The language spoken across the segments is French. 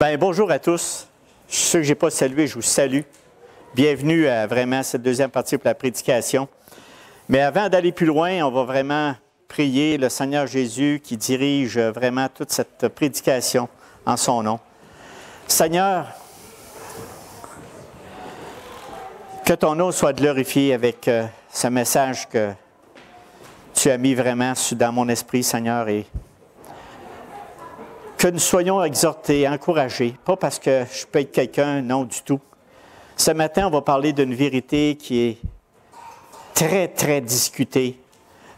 Bien, bonjour à tous. Ceux que je n'ai pas salués, je vous salue. Bienvenue à vraiment cette deuxième partie pour la prédication. Mais avant d'aller plus loin, on va vraiment prier le Seigneur Jésus qui dirige vraiment toute cette prédication en son nom. Seigneur, que ton nom soit glorifié avec ce message que tu as mis vraiment dans mon esprit, Seigneur, et que nous soyons exhortés, encouragés, pas parce que je peux être quelqu'un, non du tout. Ce matin, on va parler d'une vérité qui est très, très discutée.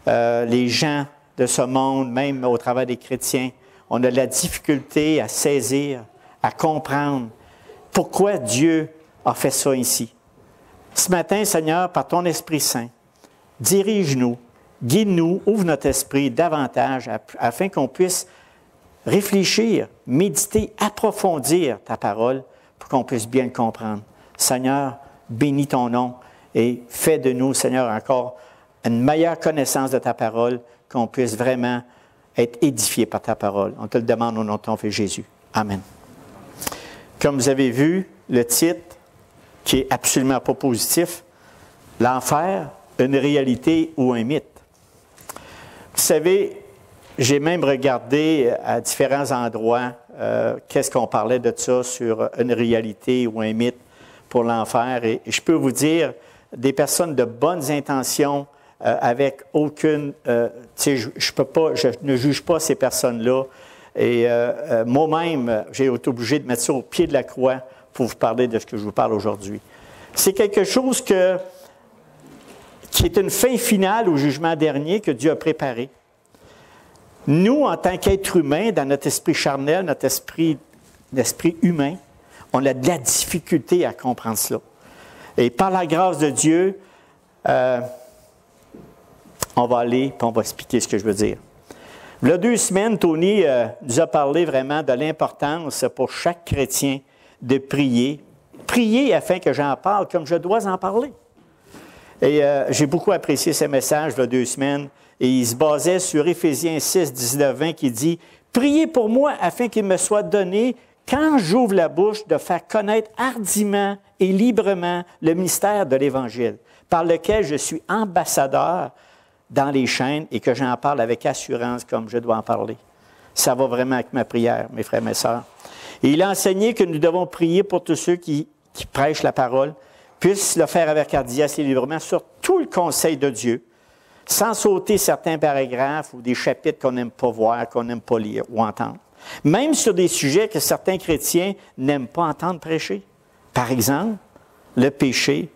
Les gens de ce monde, même au travers des chrétiens, on a de la difficulté à saisir, à comprendre pourquoi Dieu a fait ça ici. Ce matin, Seigneur, par ton Esprit Saint, dirige-nous, guide-nous, ouvre notre esprit davantage afin qu'on puisse réfléchir, méditer, approfondir ta parole pour qu'on puisse bien le comprendre. Seigneur, bénis ton nom et fais de nous, Seigneur, encore une meilleure connaissance de ta parole, qu'on puisse vraiment être édifiés par ta parole. On te le demande au nom de ton Fils Jésus. Amen. Comme vous avez vu, le titre, qui est absolument pas positif, l'enfer, une réalité ou un mythe. Vous savez, j'ai même regardé à différents endroits qu'est-ce qu'on parlait de ça sur une réalité ou un mythe pour l'enfer. Et je peux vous dire, des personnes de bonnes intentions avec aucune... je ne juge pas ces personnes-là. Et moi-même, j'ai été obligé de mettre ça au pied de la croix pour vous parler de ce que je vous parle aujourd'hui. C'est quelque chose qui est une fin finale au jugement dernier que Dieu a préparé. Nous, en tant qu'êtres humains, dans notre esprit charnel, notre esprit humain, on a de la difficulté à comprendre cela. Et par la grâce de Dieu, on va aller et on va expliquer ce que je veux dire. Il y a 2 semaines, Tony nous a parlé vraiment de l'importance pour chaque chrétien de prier. Prier afin que j'en parle comme je dois en parler. Et j'ai beaucoup apprécié ce message il y a 2 semaines. Et il se basait sur Éphésiens 6, 19, 20 qui dit « Priez pour moi afin qu'il me soit donné, quand j'ouvre la bouche, de faire connaître hardiment et librement le mystère de l'Évangile, par lequel je suis ambassadeur dans les chaînes et que j'en parle avec assurance comme je dois en parler. » Ça va vraiment avec ma prière, mes frères et mes sœurs. Et il a enseigné que nous devons prier pour tous ceux qui prêchent la parole, puissent le faire avec hardiesse et librement sur tout le conseil de Dieu, sans sauter certains paragraphes ou des chapitres qu'on n'aime pas voir, qu'on n'aime pas lire ou entendre. Même sur des sujets que certains chrétiens n'aiment pas entendre prêcher. Par exemple, le péché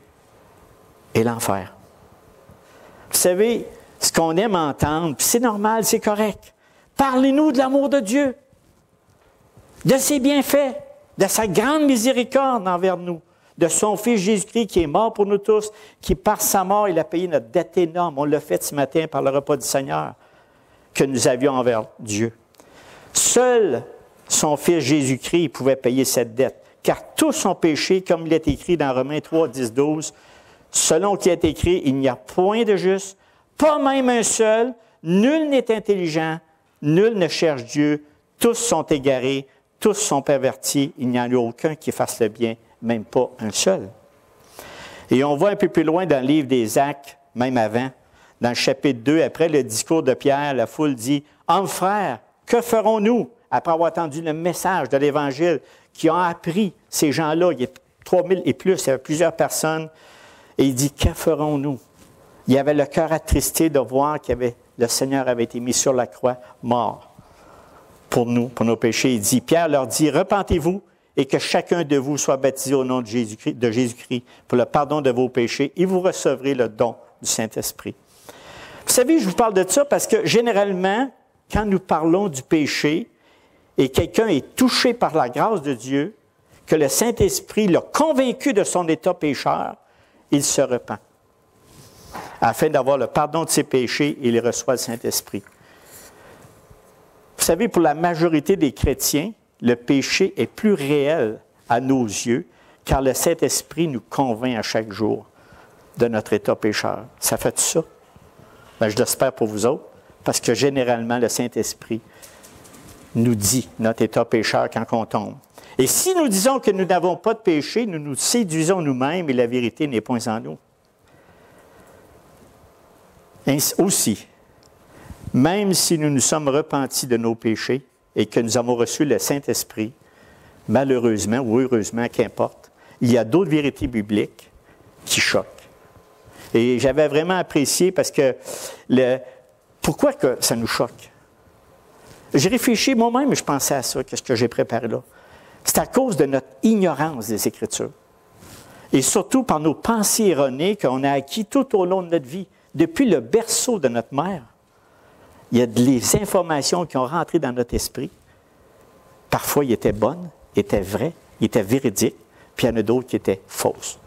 et l'enfer. Vous savez, ce qu'on aime entendre, puis c'est normal, c'est correct. Parlez-nous de l'amour de Dieu, de ses bienfaits, de sa grande miséricorde envers nous, de son Fils Jésus-Christ qui est mort pour nous tous, qui par sa mort, il a payé notre dette énorme. On l'a fait ce matin par le repas du Seigneur que nous avions envers Dieu. Seul son Fils Jésus-Christ pouvait payer cette dette, car tous ont péché, comme il est écrit dans Romains 3, 10, 12. Selon qui est écrit, il n'y a point de juste, pas même un seul, nul n'est intelligent, nul ne cherche Dieu, tous sont égarés, tous sont pervertis, il n'y en a aucun qui fasse le bien, même pas un seul. Et on voit un peu plus loin dans le livre des Actes, même avant, dans le chapitre 2, après le discours de Pierre, la foule dit « Hommes frères, que ferons-nous? » Après avoir entendu le message de l'Évangile qui ont appris ces gens-là, il y a 3000 et plus, il y avait plusieurs personnes, et il dit « Que ferons-nous? » Il y avait le cœur attristé de voir que le Seigneur avait été mis sur la croix, mort pour nous, pour nos péchés. Il dit, Pierre leur dit « Repentez-vous, et que chacun de vous soit baptisé au nom de Jésus-Christ pour le pardon de vos péchés, et vous recevrez le don du Saint-Esprit. » Vous savez, je vous parle de ça parce que généralement, quand nous parlons du péché et quelqu'un est touché par la grâce de Dieu, que le Saint-Esprit l'a convaincu de son état pécheur, il se repent. Afin d'avoir le pardon de ses péchés, il reçoit le Saint-Esprit. Vous savez, pour la majorité des chrétiens, le péché est plus réel à nos yeux, car le Saint-Esprit nous convainc à chaque jour de notre état pécheur. Ça fait ça? Bien, je l'espère pour vous autres, parce que généralement, le Saint-Esprit nous dit notre état pécheur quand on tombe. Et si nous disons que nous n'avons pas de péché, nous nous séduisons nous-mêmes et la vérité n'est point en nous. Ainsi, aussi, même si nous nous sommes repentis de nos péchés et que nous avons reçu le Saint-Esprit, malheureusement ou heureusement, qu'importe, il y a d'autres vérités bibliques qui choquent. Et j'avais vraiment apprécié parce que pourquoi que ça nous choque? J'ai réfléchi moi-même, je pensais à ça, qu'est-ce que j'ai préparé là. C'est à cause de notre ignorance des Écritures. Et surtout par nos pensées erronées qu'on a acquis tout au long de notre vie. Depuis le berceau de notre mère, il y a des informations qui ont rentré dans notre esprit. Parfois, ils étaient bonnes, étaient vraies, étaient véridiques, puis il y en a d'autres qui étaient fausses.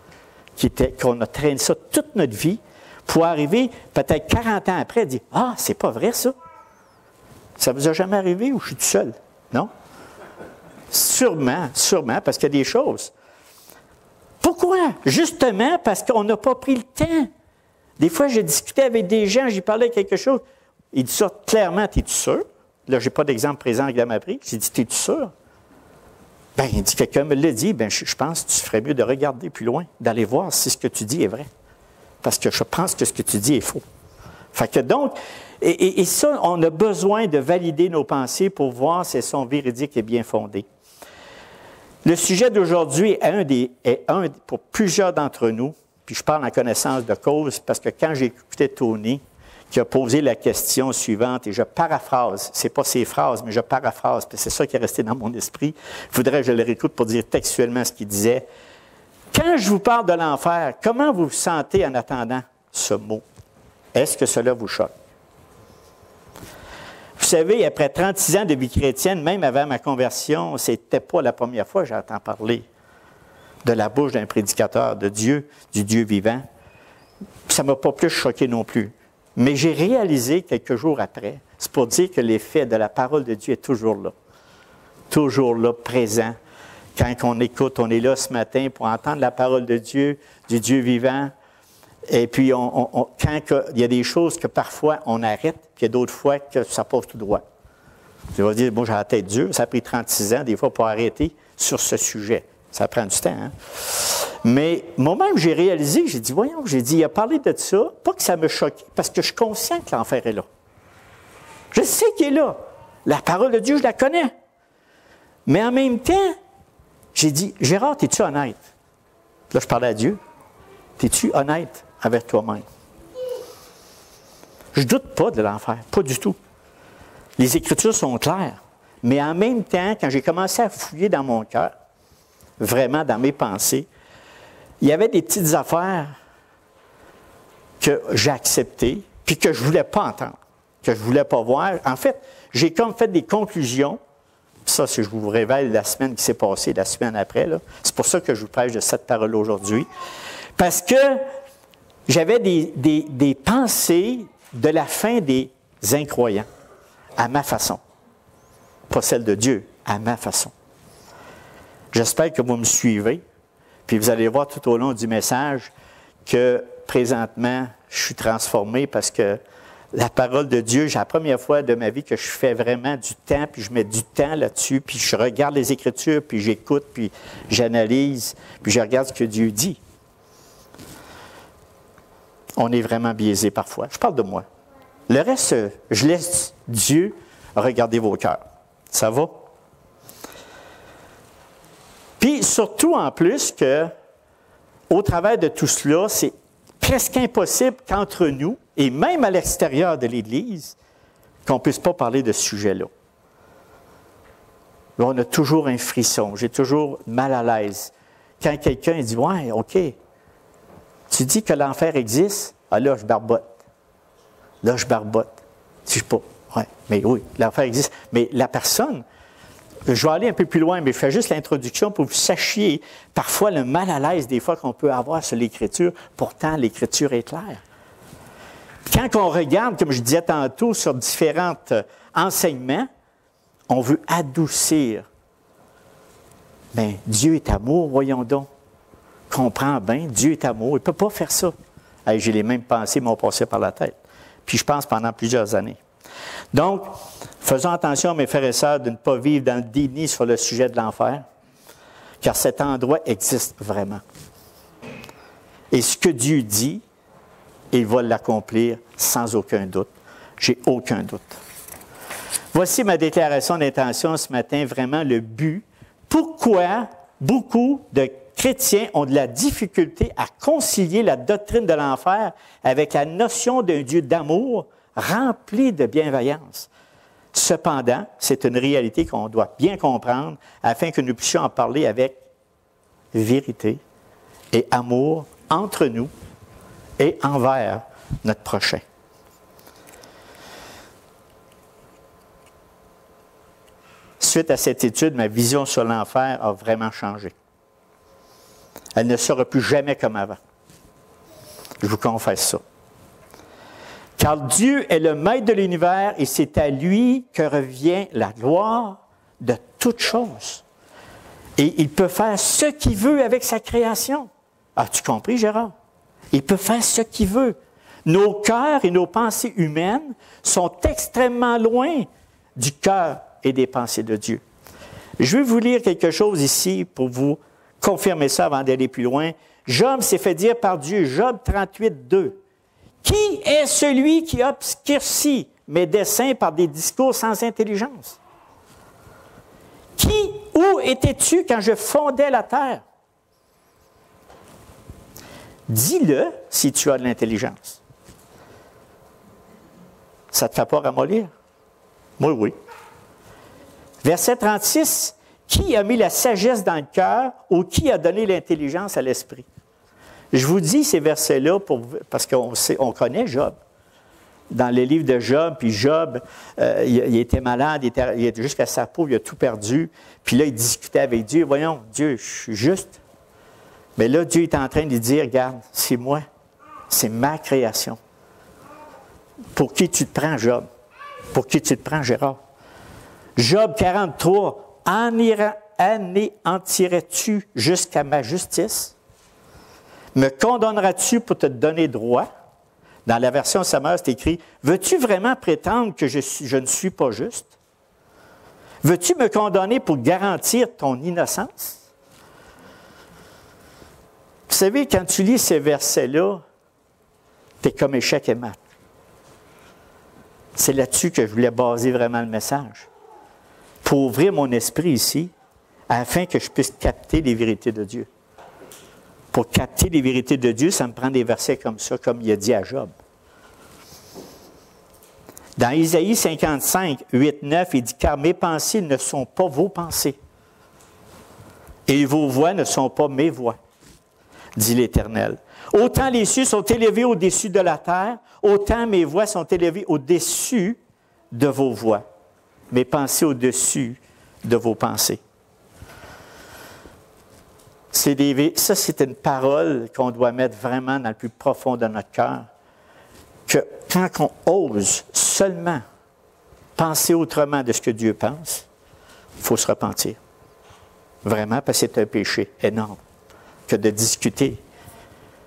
Qu'on a traîné ça toute notre vie pour arriver, peut-être 40 ans après, et dire « Ah, c'est pas vrai ça! Ça vous a jamais arrivé ou je suis tout seul? » Non? Sûrement, parce qu'il y a des choses. Pourquoi? Justement parce qu'on n'a pas pris le temps. Des fois, j'ai discuté avec des gens, j'ai parlé de quelque chose. Ils disent ça clairement, es-tu sûr? Là, je n'ai pas d'exemple présent que m'a pris. J'ai dit, es-tu sûr? Bien, il dit, quelqu'un me l'a dit, bien, je pense que tu ferais mieux de regarder plus loin, d'aller voir si ce que tu dis est vrai. Parce que je pense que ce que tu dis est faux. Fait que donc, et ça, on a besoin de valider nos pensées pour voir si elles sont véridiques et bien fondées. Le sujet d'aujourd'hui est un pour plusieurs d'entre nous, puis je parle en connaissance de cause, parce que quand j'écoutais Tony, qui a posé la question suivante, et je paraphrase, ce n'est pas ses phrases, mais je paraphrase, puis c'est ça qui est resté dans mon esprit. Il faudrait que je le réécoute pour dire textuellement ce qu'il disait. Quand je vous parle de l'enfer, comment vous vous sentez en attendant ce mot? Est-ce que cela vous choque? Vous savez, après 36 ans de vie chrétienne, même avant ma conversion, ce n'était pas la première fois que j'entends parler de la bouche d'un prédicateur de Dieu, du Dieu vivant. Ça ne m'a pas plus choqué non plus. Mais j'ai réalisé quelques jours après, c'est pour dire que l'effet de la parole de Dieu est toujours là, présent. Quand on écoute, on est là ce matin pour entendre la parole de Dieu, du Dieu vivant. Et puis, quand il y a des choses que parfois on arrête, puis il y a d'autres fois que ça passe tout droit. Je vais dire, bon, j'ai la tête dure, ça a pris 36 ans, des fois, pour arrêter sur ce sujet. Ça prend du temps, hein? Mais moi-même, j'ai réalisé, j'ai dit, voyons, il a parlé de ça, pas que ça me choque, parce que je suis conscient que l'enfer est là. Je sais qu'il est là. La parole de Dieu, je la connais. Mais en même temps, j'ai dit, Gérard, es-tu honnête? Là, je parlais à Dieu. Es-tu honnête avec toi-même? Je ne doute pas de l'enfer, pas du tout. Les Écritures sont claires. Mais en même temps, quand j'ai commencé à fouiller dans mon cœur, vraiment dans mes pensées, il y avait des petites affaires que j'ai acceptées, puis que je ne voulais pas entendre, que je ne voulais pas voir. En fait, j'ai comme fait des conclusions. Ça, je vous révèle la semaine qui s'est passée, la semaine après. Là. C'est pour ça que je vous prêche de cette parole aujourd'hui. Parce que j'avais des pensées de la fin des incroyants, à ma façon. Pas celle de Dieu, à ma façon. J'espère que vous me suivez, puis vous allez voir tout au long du message que présentement, je suis transformé parce que la parole de Dieu, c'est la première fois de ma vie que je fais vraiment du temps, puis je mets du temps là-dessus, puis je regarde les Écritures, puis j'écoute, puis j'analyse, puis je regarde ce que Dieu dit. On est vraiment biaisé parfois. Je parle de moi. Le reste, je laisse Dieu regarder vos cœurs. Ça va? Puis surtout en plus que, au travers de tout cela, c'est presque impossible qu'entre nous, et même à l'extérieur de l'Église, qu'on ne puisse pas parler de ce sujet-là. Là, on a toujours un frisson, j'ai toujours mal à l'aise. Quand quelqu'un dit « Ouais, OK, tu dis que l'enfer existe? » Ah là, je barbote. Là, je barbote. Je ne sais pas. Ouais, mais oui, l'enfer existe. Mais la personne, je vais aller un peu plus loin, mais je fais juste l'introduction pour que vous sachiez parfois le mal à l'aise des fois qu'on peut avoir sur l'Écriture. Pourtant, l'Écriture est claire. Quand on regarde, comme je disais tantôt, sur différents enseignements, on veut adoucir. Bien, Dieu est amour, voyons donc. Comprends bien, Dieu est amour. Il ne peut pas faire ça. Hey, j'ai les mêmes pensées m'ont passé par la tête. Puis je pense pendant plusieurs années. Donc, faisons attention, mes frères et sœurs, de ne pas vivre dans le déni sur le sujet de l'enfer. car cet endroit existe vraiment. Et ce que Dieu dit, il va l'accomplir sans aucun doute. J'ai aucun doute. Voici ma déclaration d'intention ce matin, vraiment le but. Pourquoi beaucoup de chrétiens ont de la difficulté à concilier la doctrine de l'enfer avec la notion d'un Dieu d'amour rempli de bienveillance. Cependant, c'est une réalité qu'on doit bien comprendre afin que nous puissions en parler avec vérité et amour entre nous et envers notre prochain. Suite à cette étude, ma vision sur l'enfer a vraiment changé. Elle ne sera plus jamais comme avant. Je vous confesse ça. Car Dieu est le maître de l'univers et c'est à lui que revient la gloire de toutes choses. Et il peut faire ce qu'il veut avec sa création. As-tu compris, Gérard? Il peut faire ce qu'il veut. Nos cœurs et nos pensées humaines sont extrêmement loin du cœur et des pensées de Dieu. Je vais vous lire quelque chose ici pour vous confirmer ça avant d'aller plus loin. Job s'est fait dire par Dieu, Job 38, 2. Qui est celui qui obscurcit mes desseins par des discours sans intelligence? Où étais-tu quand je fondais la terre? Dis-le si tu as de l'intelligence. Ça ne te fait pas ramollir? Moi, oui. Verset 36, qui a mis la sagesse dans le cœur ou qui a donné l'intelligence à l'esprit? Je vous dis ces versets-là parce qu'on connaît Job. Dans les livres de Job, puis Job, il était malade, il était jusqu'à sa peau, il a tout perdu. Puis là, il discutait avec Dieu. Voyons, Dieu, je suis juste. Mais là, Dieu est en train de lui dire, regarde, c'est moi, c'est ma création. Pour qui tu te prends, Job? Pour qui tu te prends, Gérard? Job 43, anéantirais-tu jusqu'à ma justice? Me condamneras-tu pour te donner droit? Dans la version Sommaire, c'est écrit, veux-tu vraiment prétendre que je ne suis pas juste? Veux-tu me condamner pour garantir ton innocence? Vous savez, quand tu lis ces versets-là, tu es comme échec et mat. C'est là-dessus que je voulais baser vraiment le message. Pour ouvrir mon esprit ici, afin que je puisse capter les vérités de Dieu. Pour capter les vérités de Dieu, ça me prend des versets comme ça, comme il a dit à Job. Dans Isaïe 55, 8, 9, il dit « Car mes pensées ne sont pas vos pensées, et vos voix ne sont pas mes voix, dit l'Éternel. Autant les cieux sont élevés au-dessus de la terre, autant mes voix sont élevées au-dessus de vos voix, mes pensées au-dessus de vos pensées. » Ça, c'est une parole qu'on doit mettre vraiment dans le plus profond de notre cœur. Que quand on ose seulement penser autrement de ce que Dieu pense, il faut se repentir. Vraiment, parce que c'est un péché énorme que de discuter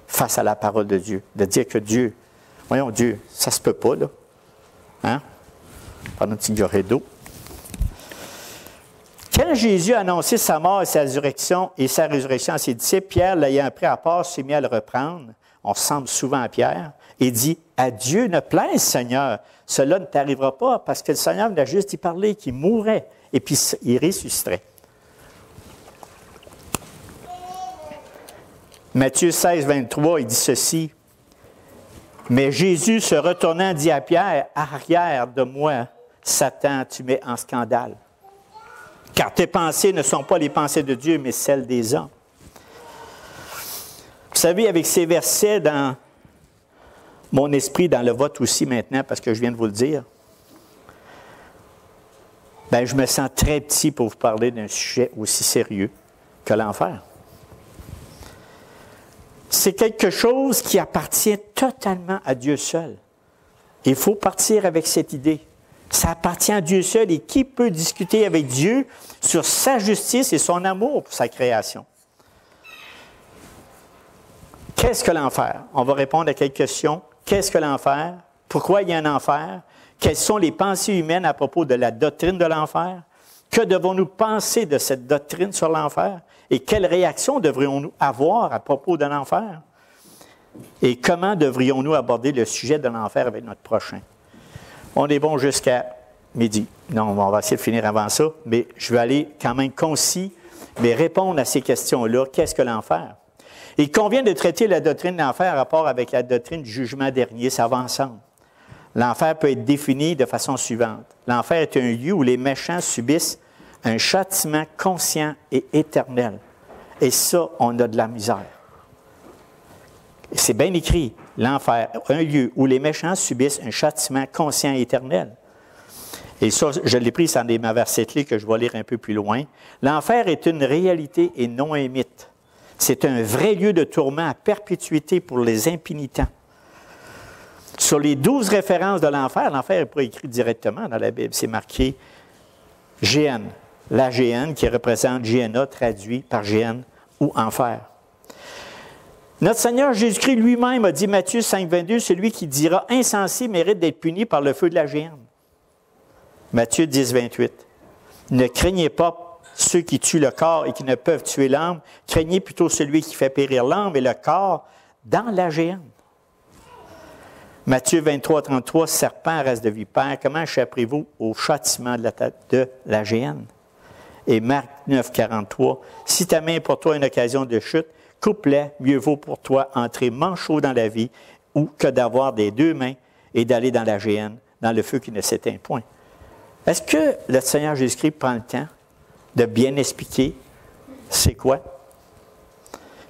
face à la parole de Dieu. De dire que Dieu, voyons Dieu, ça se peut pas, là. Hein? Pendant une petite gorgée d'eau. Quand Jésus a annoncé sa mort et sa résurrection à ses disciples, Pierre, l'ayant pris à part, s'est mis à le reprendre. On ressemble souvent à Pierre. Et dit, « À Dieu ne plaise, Seigneur, cela ne t'arrivera pas, parce que le Seigneur venait juste y parler, qu'il mourrait, et puis il ressusciterait. » Matthieu 16, 23, il dit ceci, « Mais Jésus, se retournant, dit à Pierre, « Arrière de moi, Satan, tu mets en scandale. Car tes pensées ne sont pas les pensées de Dieu, mais celles des hommes. » Vous savez, avec ces versets dans mon esprit, dans le vote aussi maintenant, parce que je viens de vous le dire, bien, je me sens très petit pour vous parler d'un sujet aussi sérieux que l'enfer. C'est quelque chose qui appartient totalement à Dieu seul. Il faut partir avec cette idée. Ça appartient à Dieu seul et qui peut discuter avec Dieu sur sa justice et son amour pour sa création? Qu'est-ce que l'enfer? On va répondre à quelques questions. Qu'est-ce que l'enfer? Pourquoi il y a un enfer? Quelles sont les pensées humaines à propos de la doctrine de l'enfer? Que devons-nous penser de cette doctrine sur l'enfer? Et quelle réaction devrions-nous avoir à propos de l'enfer? Et comment devrions-nous aborder le sujet de l'enfer avec notre prochain? On est bon jusqu'à midi. Non, on va essayer de finir avant ça, mais je vais aller quand même concis, mais répondre à ces questions-là. Qu'est-ce que l'enfer? Il convient de traiter la doctrine de l'enfer en rapport avec la doctrine du jugement dernier. Ça va ensemble. L'enfer peut être défini de façon suivante. L'enfer est un lieu où les méchants subissent un châtiment conscient et éternel. Et ça, on a de la misère. C'est bien écrit, l'enfer, un lieu où les méchants subissent un châtiment conscient et éternel. Et ça, je l'ai pris, c'est ma verset clé que je vais lire un peu plus loin. L'enfer est une réalité et non un mythe. C'est un vrai lieu de tourment à perpétuité pour les impénitents. Sur les 12 références de l'enfer n'est pas écrit directement dans la Bible, c'est marqué Géhenne. La Géhenne qui représente Géhenna, traduit par Géhenne ou enfer. Notre Seigneur Jésus-Christ lui-même a dit, Matthieu 5, 22, celui qui dira insensé mérite d'être puni par le feu de la Géhenne. Matthieu 10, 28. Ne craignez pas ceux qui tuent le corps et qui ne peuvent tuer l'âme, craignez plutôt celui qui fait périr l'âme et le corps dans la Géhenne. Matthieu 23, 33, serpent, race de vipère, comment échapperez-vous au châtiment de la Géhenne? Et Marc 9, 43, si ta main est pour toi une occasion de chute, coupe-la, mieux vaut pour toi entrer manchot dans la vie ou que d'avoir des deux mains et d'aller dans la Géhenne, dans le feu qui ne s'éteint point. Est-ce que le Seigneur Jésus-Christ prend le temps de bien expliquer c'est quoi?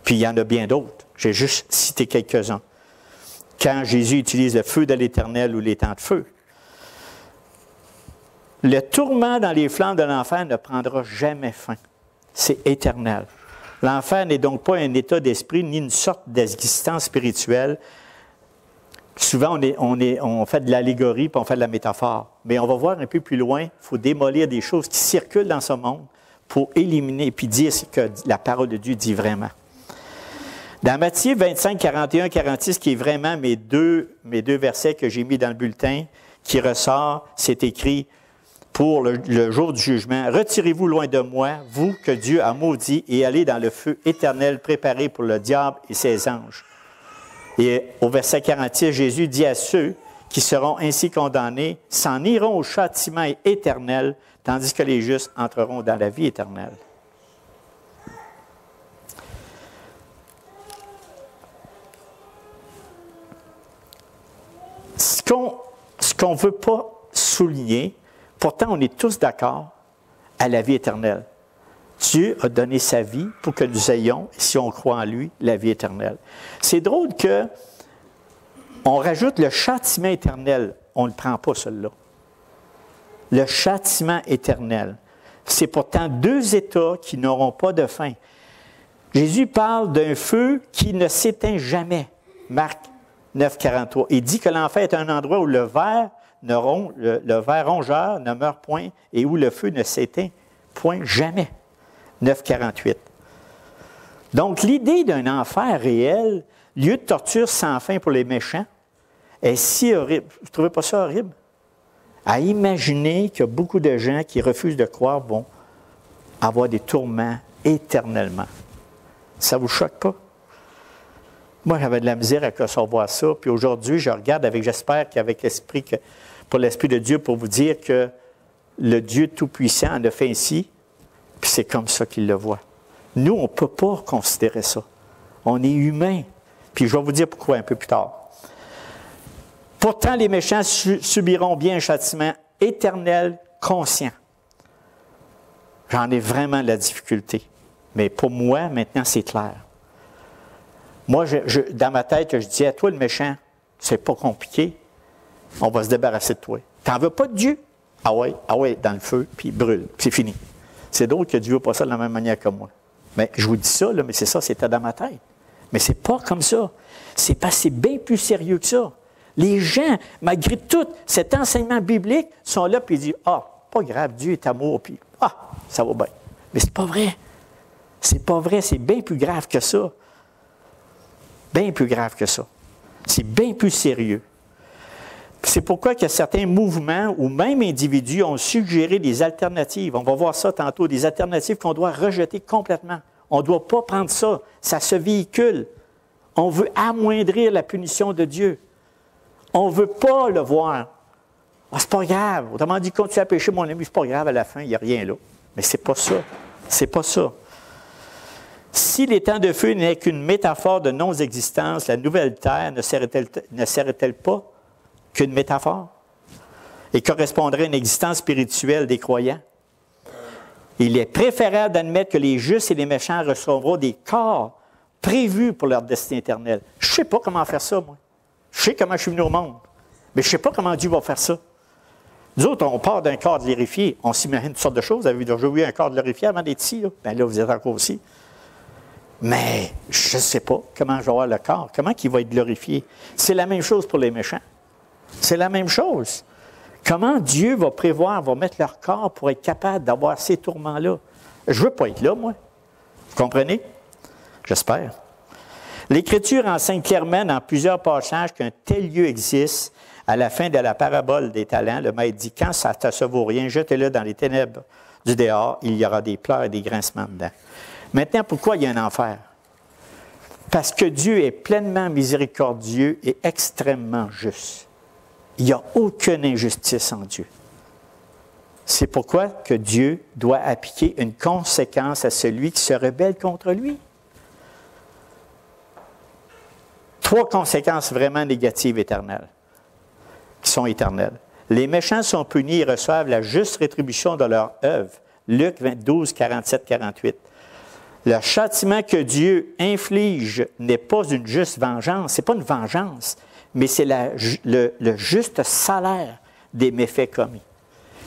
Puis il y en a bien d'autres. J'ai juste cité quelques-uns. Quand Jésus utilise le feu de l'Éternel ou les temps de feu. Le tourment dans les flammes de l'enfer ne prendra jamais fin. C'est éternel. L'enfer n'est donc pas un état d'esprit ni une sorte d'existence spirituelle. Souvent, on fait de l'allégorie puis on fait de la métaphore. Mais on va voir un peu plus loin, il faut démolir des choses qui circulent dans ce monde pour éliminer et puis dire ce que la parole de Dieu dit vraiment. Dans Matthieu 25, 41, 46, qui est vraiment mes deux versets que j'ai mis dans le bulletin, qui ressort, c'est écrit pour le jour du jugement. « Retirez-vous loin de moi, vous que Dieu a maudit, et allez dans le feu éternel préparé pour le diable et ses anges. » Et au verset 46, Jésus dit à ceux qui seront ainsi condamnés, « s'en iront au châtiment éternel, tandis que les justes entreront dans la vie éternelle. » Ce qu'on ne veut pas souligner, pourtant on est tous d'accord à la vie éternelle. Dieu a donné sa vie pour que nous ayons, si on croit en lui, la vie éternelle. C'est drôle qu'on rajoute le châtiment éternel. On ne le prend pas, celui-là. Le châtiment éternel. C'est pourtant deux états qui n'auront pas de fin. Jésus parle d'un feu qui ne s'éteint jamais. Marc 9, 43. Il dit que l'enfer est un endroit où le ver rongeur ne meurt point et où le feu ne s'éteint point jamais. 9, 48. Donc, l'idée d'un enfer réel, lieu de torture sans fin pour les méchants, est si horrible. Vous ne trouvez pas ça horrible? À imaginer qu'il y a beaucoup de gens qui refusent de croire vont avoir des tourments éternellement. Ça ne vous choque pas? Moi, j'avais de la misère à recevoir ça. Puis aujourd'hui, je regarde j'espère qu'avec pour l'Esprit de Dieu, pour vous dire que le Dieu Tout-Puissant en a fait ainsi, puis c'est comme ça qu'il le voit. Nous, on ne peut pas considérer ça. On est humain. Puis je vais vous dire pourquoi un peu plus tard. Pourtant, les méchants subiront bien un châtiment éternel conscient. J'en ai vraiment de la difficulté. Mais pour moi, maintenant, c'est clair. Moi, dans ma tête, je dis à toi, le méchant, c'est pas compliqué. On va se débarrasser de toi. T'en veux pas de Dieu? Ah ouais, dans le feu, puis brûle, puis c'est fini. C'est d'autres que Dieu ne veut pas ça de la même manière que moi. Mais je vous dis ça, là, mais c'est ça, c'était dans ma tête. Mais c'est pas comme ça. C'est bien plus sérieux que ça. Les gens, malgré tout cet enseignement biblique, sont là puis ils disent, pas grave, Dieu est amour, puis ça va bien. Mais c'est pas vrai. C'est pas vrai, c'est bien plus grave que ça. Bien plus grave que ça. C'est bien plus sérieux. C'est pourquoi que certains mouvements ou même individus ont suggéré des alternatives. On va voir ça tantôt, des alternatives qu'on doit rejeter complètement. On ne doit pas prendre ça. Ça se véhicule. On veut amoindrir la punition de Dieu. On ne veut pas le voir. Ah, c'est pas grave. Autrement dit, continue à pécher, mon ami, c'est pas grave, à la fin, il n'y a rien là. Mais c'est pas ça. C'est pas ça. Si les temps de feu n'est qu'une métaphore de non-existence, la nouvelle terre ne serait-elle pas qu'une métaphore et correspondrait à une existence spirituelle des croyants? Il est préférable d'admettre que les justes et les méchants recevront des corps prévus pour leur destin éternel. Je ne sais pas comment faire ça, moi. Je sais comment je suis venu au monde, mais je ne sais pas comment Dieu va faire ça. Nous autres, on part d'un corps glorifié. On s'imagine toutes sortes de choses. Vous avez déjà eu un corps glorifié avant d'être ici? Là? Bien là, vous êtes encore aussi. Mais je ne sais pas comment je vais avoir le corps. Comment il va être glorifié? C'est la même chose pour les méchants. C'est la même chose. Comment Dieu va prévoir, va mettre leur corps pour être capable d'avoir ces tourments-là? Je ne veux pas être là, moi. Vous comprenez? J'espère. L'Écriture enseigne clairement dans plusieurs passages qu'un tel lieu existe. À la fin de la parabole des talents, le maître dit, quand ça ne te vaut rien, jetez-le dans les ténèbres du dehors, il y aura des pleurs et des grincements dedans. Maintenant, pourquoi il y a un enfer? Parce que Dieu est pleinement miséricordieux et extrêmement juste. Il n'y a aucune injustice en Dieu. C'est pourquoi que Dieu doit appliquer une conséquence à celui qui se rebelle contre lui. 3 conséquences vraiment négatives éternelles, qui sont éternelles. Les méchants sont punis et reçoivent la juste rétribution de leur œuvre. Luc 12, 47, 48. Le châtiment que Dieu inflige n'est pas une juste vengeance, ce n'est pas une vengeance, mais c'est le juste salaire des méfaits commis.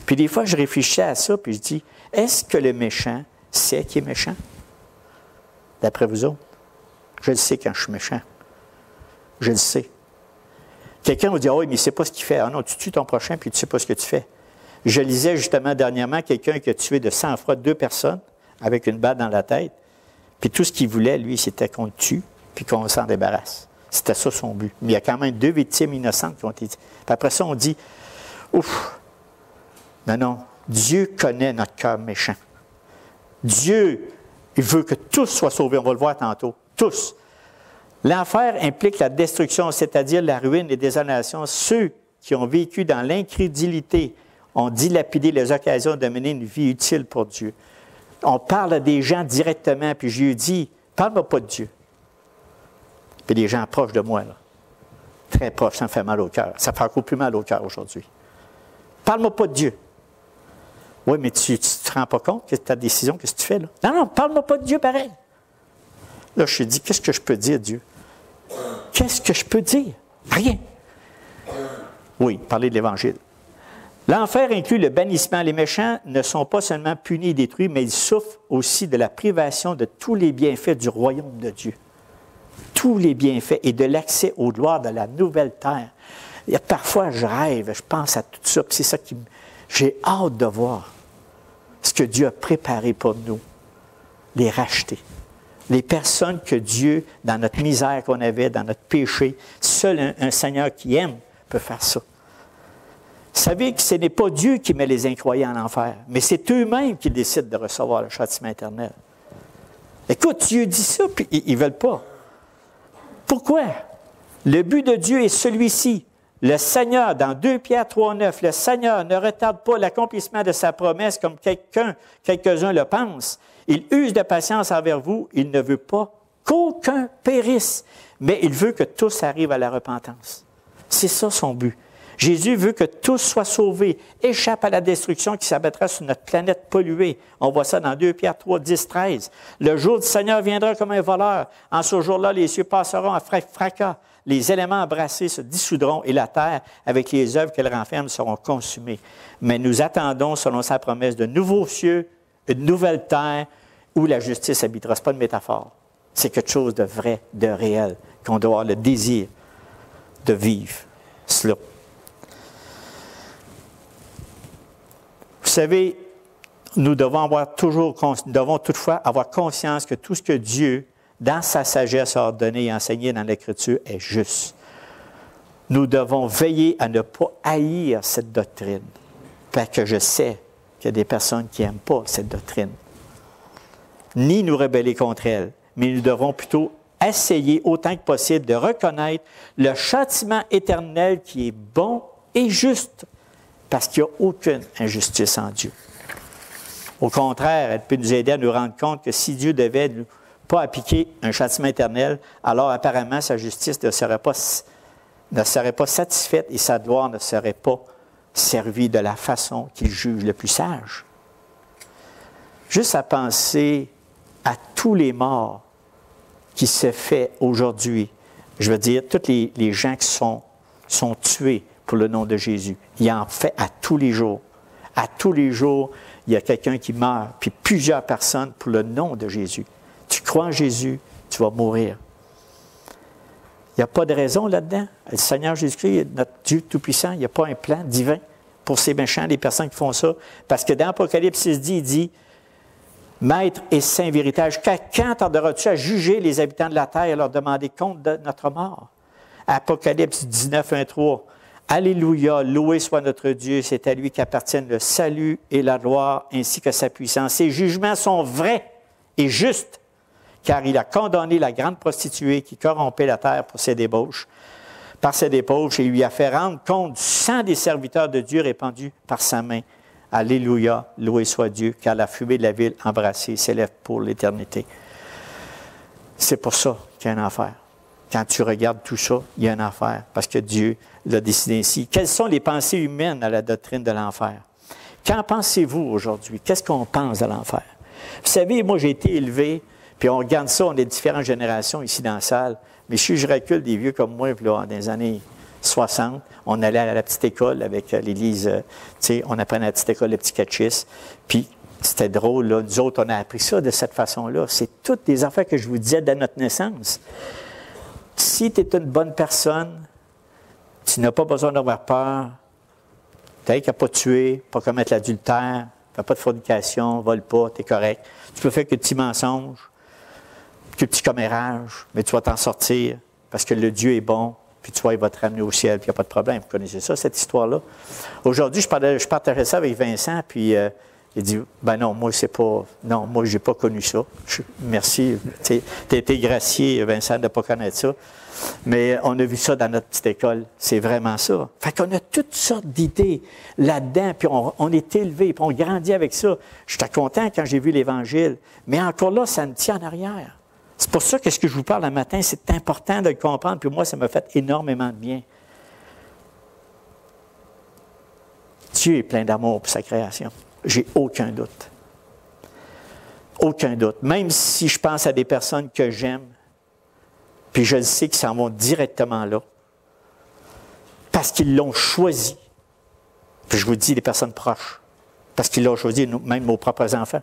Puis des fois, je réfléchis à ça, puis je dis, est-ce que le méchant sait qu'il est méchant? D'après vous autres? Je le sais quand je suis méchant. Je le sais. Quelqu'un va dire, oui, mais il ne sait pas ce qu'il fait. Ah non, tu tues ton prochain, puis tu ne sais pas ce que tu fais. Je lisais justement dernièrement quelqu'un qui a tué de sang-froid 2 personnes avec une balle dans la tête. Puis tout ce qu'il voulait, lui, c'était qu'on le tue, puis qu'on s'en débarrasse. C'était ça son but. Mais il y a quand même 2 victimes innocentes qui ont été... Puis après ça, on dit, ouf, non, Dieu connaît notre cœur méchant. Dieu, il veut que tous soient sauvés. On va le voir tantôt. Tous. L'enfer implique la destruction, c'est-à-dire la ruine et la désolation. Ceux qui ont vécu dans l'incrédulité ont dilapidé les occasions de mener une vie utile pour Dieu. On parle à des gens directement, puis je lui dis, parle-moi pas de Dieu. Puis des gens proches de moi, là, très proches, ça me fait mal au cœur. Ça fait encore plus mal au cœur aujourd'hui. Parle-moi pas de Dieu. Oui, mais tu ne te rends pas compte que ta décision, qu'est-ce que tu fais là? Non, parle-moi pas de Dieu pareil. Là, je me dis, qu'est-ce que je peux dire, Dieu? Qu'est-ce que je peux dire? Rien. Oui, parler de l'Évangile. L'enfer inclut le bannissement. Les méchants ne sont pas seulement punis et détruits, mais ils souffrent aussi de la privation de tous les bienfaits du royaume de Dieu. Tous les bienfaits et de l'accès aux gloires de la nouvelle terre. Il y a parfois, je rêve, je pense à tout ça, puis c'est ça qui me... J'ai hâte de voir ce que Dieu a préparé pour nous, les racheter. Les personnes que Dieu, dans notre misère qu'on avait, dans notre péché, seul un Seigneur qui aime peut faire ça. Vous savez que ce n'est pas Dieu qui met les incroyants en enfer, mais c'est eux-mêmes qui décident de recevoir le châtiment éternel. Écoute, Dieu dit ça, puis ils ne veulent pas. Pourquoi? Le but de Dieu est celui-ci. Le Seigneur, dans 2 Pierre 3,9, le Seigneur ne retarde pas l'accomplissement de sa promesse comme quelques-uns le pensent. Il use de patience envers vous. Il ne veut pas qu'aucun périsse, mais il veut que tous arrivent à la repentance. C'est ça son but. Jésus veut que tous soient sauvés, échappent à la destruction qui s'abattra sur notre planète polluée. On voit ça dans 2 Pierre 3, 10, 13. Le jour du Seigneur viendra comme un voleur. En ce jour-là, les cieux passeront à fracas. Les éléments embrassés se dissoudront et la terre, avec les œuvres qu'elle renferme, seront consumées. Mais nous attendons, selon sa promesse, de nouveaux cieux, une nouvelle terre où la justice habitera. Ce n'est pas une métaphore. C'est quelque chose de vrai, de réel, qu'on doit avoir le désir de vivre cela. Vous savez, nous devons toutefois avoir conscience que tout ce que Dieu, dans sa sagesse, a ordonné et enseigné dans l'Écriture est juste. nous devons veiller à ne pas haïr cette doctrine. Parce que je sais qu'il y a des personnes qui n'aiment pas cette doctrine. Ni nous rebeller contre elle, mais nous devons plutôt essayer autant que possible de reconnaître le châtiment éternel qui est bon et juste, parce qu'il n'y a aucune injustice en Dieu. Au contraire, elle peut nous aider à nous rendre compte que si Dieu devait ne pas appliquer un châtiment éternel, alors apparemment sa justice ne serait pas satisfaite et sa gloire ne serait pas servie de la façon qu'il juge le plus sage. Juste à penser à tous les morts qui se fait aujourd'hui, je veux dire, tous les gens qui sont tués pour le nom de Jésus. Il en fait à tous les jours. À tous les jours, il y a quelqu'un qui meurt, puis plusieurs personnes pour le nom de Jésus. Tu crois en Jésus, tu vas mourir. Il n'y a pas de raison là-dedans. Le Seigneur Jésus-Christ, notre Dieu Tout-Puissant, il n'y a pas un plan divin pour ces méchants, les personnes qui font ça. Parce que dans Apocalypse 6, il dit, « Maître et saint véritable, jusqu'à quand tarderas-tu à juger les habitants de la terre et leur demander compte de notre mort? » Apocalypse 19, 1, 3. Alléluia, loué soit notre Dieu, c'est à lui qu'appartiennent le salut et la gloire ainsi que sa puissance. Ses jugements sont vrais et justes, car il a condamné la grande prostituée qui corrompait la terre pour ses débauches. Par ses débauches, il lui a fait rendre compte du sang des serviteurs de Dieu répandu par sa main. Alléluia, loué soit Dieu, car la fumée de la ville embrassée s'élève pour l'éternité. C'est pour ça qu'il y a un enfer. Quand tu regardes tout ça, il y a un enfer, parce que Dieu l'a décidé ainsi. Quelles sont les pensées humaines à la doctrine de l'enfer? Qu'en pensez-vous aujourd'hui? Qu'est-ce qu'on pense de l'enfer? Vous savez, moi, j'ai été élevé, puis on regarde ça, on est différentes générations ici dans la salle, mais si je recule des vieux comme moi, puis là, dans les années 60, on allait à la petite école avec l'Église, tu sais, on apprenait à la petite école le petit catéchisme, puis c'était drôle, là, nous autres, on a appris ça de cette façon-là. C'est toutes les affaires que je vous disais dès notre naissance. Si tu es une bonne personne, tu n'as pas besoin d'avoir peur, tu n'as qu'à pas tuer, pas commettre l'adultère, fais pas de fornication, vole pas, tu es correct. Tu peux faire que de petits mensonges, que de petits commérages, mais tu vas t'en sortir parce que le Dieu est bon, puis tu vois, il va te ramener au ciel, puis il n'y a pas de problème. Vous connaissez ça, cette histoire-là? Aujourd'hui, je partageais ça avec Vincent, puis il dit, ben non, moi, c'est pas, non, moi, j'ai pas connu ça. Merci, tu as été gracié, Vincent, de ne pas connaître ça. Mais on a vu ça dans notre petite école. C'est vraiment ça. Fait qu'on a toutes sortes d'idées là-dedans, puis on est élevé, puis on grandit avec ça. J'étais content quand j'ai vu l'Évangile, mais encore là, ça me tient en arrière. C'est pour ça que ce que je vous parle le matin, c'est important de le comprendre, puis moi, ça m'a fait énormément de bien. Dieu est plein d'amour pour sa création. J'ai aucun doute. Aucun doute. Même si je pense à des personnes que j'aime, puis je le sais qu'ils s'en vont directement là, parce qu'ils l'ont choisi. Puis je vous dis, les personnes proches, parce qu'ils l'ont choisi, même nos propres enfants.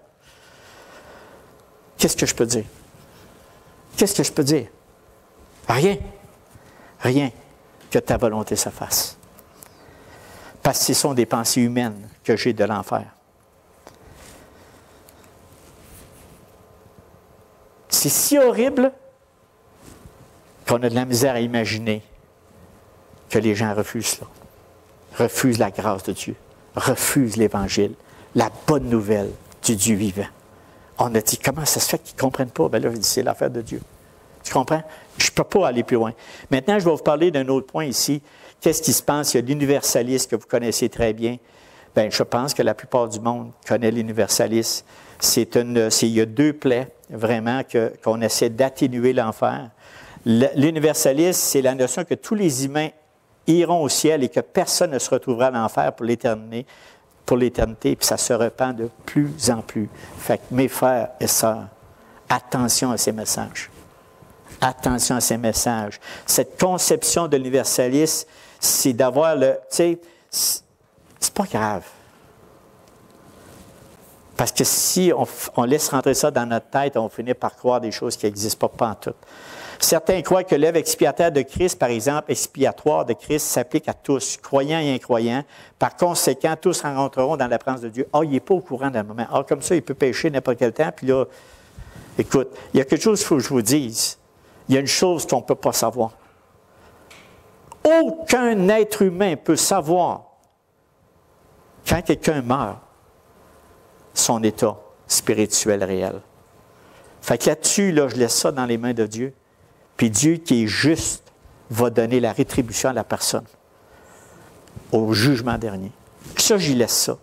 Qu'est-ce que je peux dire? Qu'est-ce que je peux dire? Rien. Rien que ta volonté se fasse. Parce que ce sont des pensées humaines que j'ai de l'enfer. C'est si horrible qu'on a de la misère à imaginer que les gens refusent cela, refusent la grâce de Dieu, refusent l'Évangile, la bonne nouvelle du Dieu vivant. On a dit, comment ça se fait qu'ils ne comprennent pas? Bien là, je dis, c'est l'affaire de Dieu. Tu comprends? Je ne peux pas aller plus loin. Maintenant, je vais vous parler d'un autre point ici. Qu'est-ce qui se passe? Il y a l'universalisme que vous connaissez très bien. Bien, je pense que la plupart du monde connaît l'universalisme. Il y a deux plaies, vraiment, qu'on essaie d'atténuer l'enfer. L'universalisme, c'est la notion que tous les humains iront au ciel et que personne ne se retrouvera à l'enfer pour l'éternité, puis ça se répand de plus en plus. Fait que mes frères et sœurs, attention à ces messages. Attention à ces messages. Cette conception de l'universalisme, c'est d'avoir le... Tu sais, c'est pas grave. Parce que si on laisse rentrer ça dans notre tête, on finit par croire des choses qui n'existent pas en tout. Certains croient que l'œuvre expiatoire de Christ, par exemple, expiatoire de Christ, s'applique à tous, croyants et incroyants. Par conséquent, tous rencontreront dans la présence de Dieu. Ah, il n'est pas au courant dans le moment. Ah, comme ça, il peut pécher n'importe quel temps. Puis là, écoute, il y a quelque chose qu'il faut que je vous dise. Il y a une chose qu'on ne peut pas savoir. Aucun être humain peut savoir, quand quelqu'un meurt, son état spirituel réel. Fait que là-dessus, là, je laisse ça dans les mains de Dieu. Puis Dieu, qui est juste, va donner la rétribution à la personne au jugement dernier. Ça, j'y laisse ça.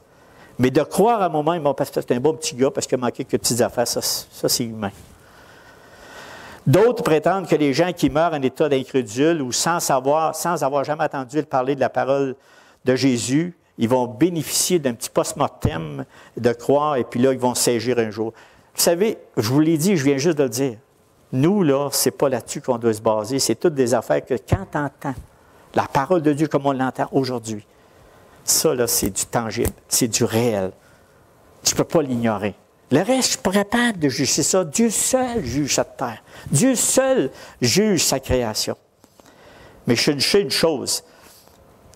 Mais de croire à mon moment, parce que c'est un bon petit gars, parce qu'il a manqué quelques petites affaires, ça c'est humain. D'autres prétendent que les gens qui meurent en état d'incrédule ou sans avoir jamais entendu parler de la parole de Jésus, ils vont bénéficier d'un petit post-mortem de croire, et puis là, ils vont s'agir un jour. Vous savez, je vous l'ai dit, je viens juste de le dire. Nous, là, c'est pas là-dessus qu'on doit se baser. C'est toutes des affaires que quand tu entends la parole de Dieu comme on l'entend aujourd'hui, ça, là, c'est du tangible, c'est du réel. Tu ne peux pas l'ignorer. Le reste, je ne suis pas capable de juger ça. Dieu seul juge cette terre. Dieu seul juge sa création. Mais je sais une chose,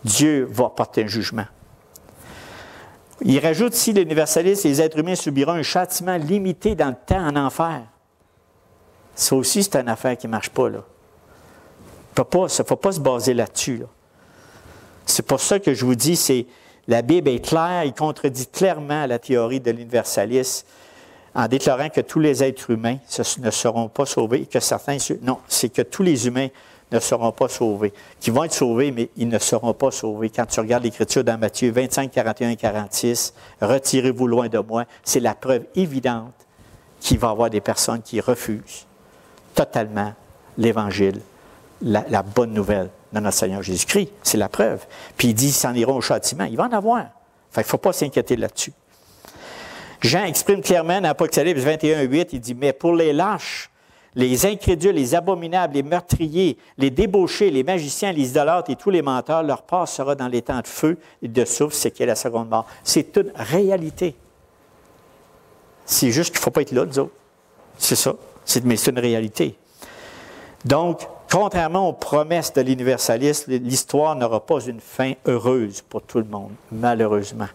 Dieu va porter un jugement. Il rajoute, si l'universaliste, les êtres humains subiront un châtiment limité dans le temps en enfer. Ça aussi, c'est une affaire qui ne marche pas, là. Il ne faut pas se baser là-dessus, là. C'est pour ça que je vous dis, la Bible est claire, il contredit clairement la théorie de l'universalisme en déclarant que tous les êtres humains ne seront pas sauvés et que certains... Non, c'est que tous les humains ne seront pas sauvés. Qui vont être sauvés, mais ils ne seront pas sauvés. Quand tu regardes l'Écriture dans Matthieu 25, 41 et 46, « Retirez-vous loin de moi », c'est la preuve évidente qu'il va y avoir des personnes qui refusent totalement l'Évangile, la bonne nouvelle de notre Seigneur Jésus-Christ. C'est la preuve. Puis il dit, ils s'en iront au châtiment. Il va en avoir. Fait qu'il ne faut pas s'inquiéter là-dessus. Jean exprime clairement dans Apocalypse 21, 8, il dit, « Mais pour les lâches, les incrédules, les abominables, les meurtriers, les débauchés, les magiciens, les idolâtres et tous les menteurs, leur part sera dans les temps de feu et de souffle, c'est qui est la seconde mort. » C'est une réalité. C'est juste qu'il ne faut pas être là, nous autres. C'est ça. Mais c'est une réalité. Donc, contrairement aux promesses de l'universalisme, l'histoire n'aura pas une fin heureuse pour tout le monde, malheureusement.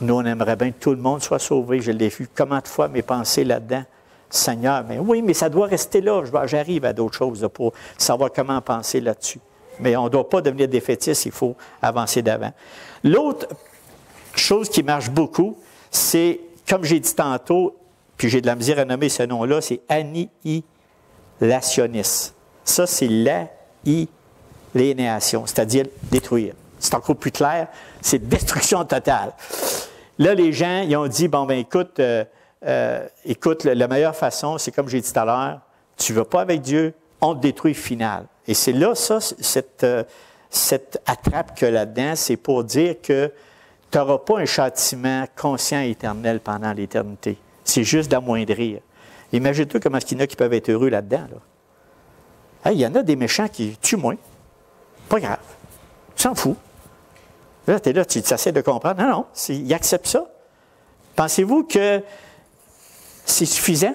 Nous, on aimerait bien que tout le monde soit sauvé. Je l'ai vu comment de fois mes pensées là-dedans. Seigneur, mais oui, mais ça doit rester là. J'arrive à d'autres choses là, pour savoir comment penser là-dessus. Mais on ne doit pas devenir défaitiste, il faut avancer d'avant. L'autre chose qui marche beaucoup, c'est, comme j'ai dit tantôt, puis j'ai de la misère à nommer ce nom-là, c'est annihilationnisme. Ça, c'est l'aliénation, c'est-à-dire détruire. C'est encore plus clair, c'est destruction totale. Là, les gens, ils ont dit, bon, ben écoute, la meilleure façon, c'est comme j'ai dit tout à l'heure, tu ne vas pas avec Dieu, on te détruit final. Et c'est là, ça, cette attrape que là-dedans, c'est pour dire que tu n'auras pas un châtiment conscient et éternel pendant l'éternité. C'est juste d'amoindrir. Imagine-toi comment il y en a qui peuvent être heureux là-dedans. Là. Hey, il y en a des méchants qui tuent moins. Pas grave. Tu s'en fous. Là, tu es là, tu essaies de comprendre. Non, ils acceptent ça. Pensez-vous que c'est suffisant?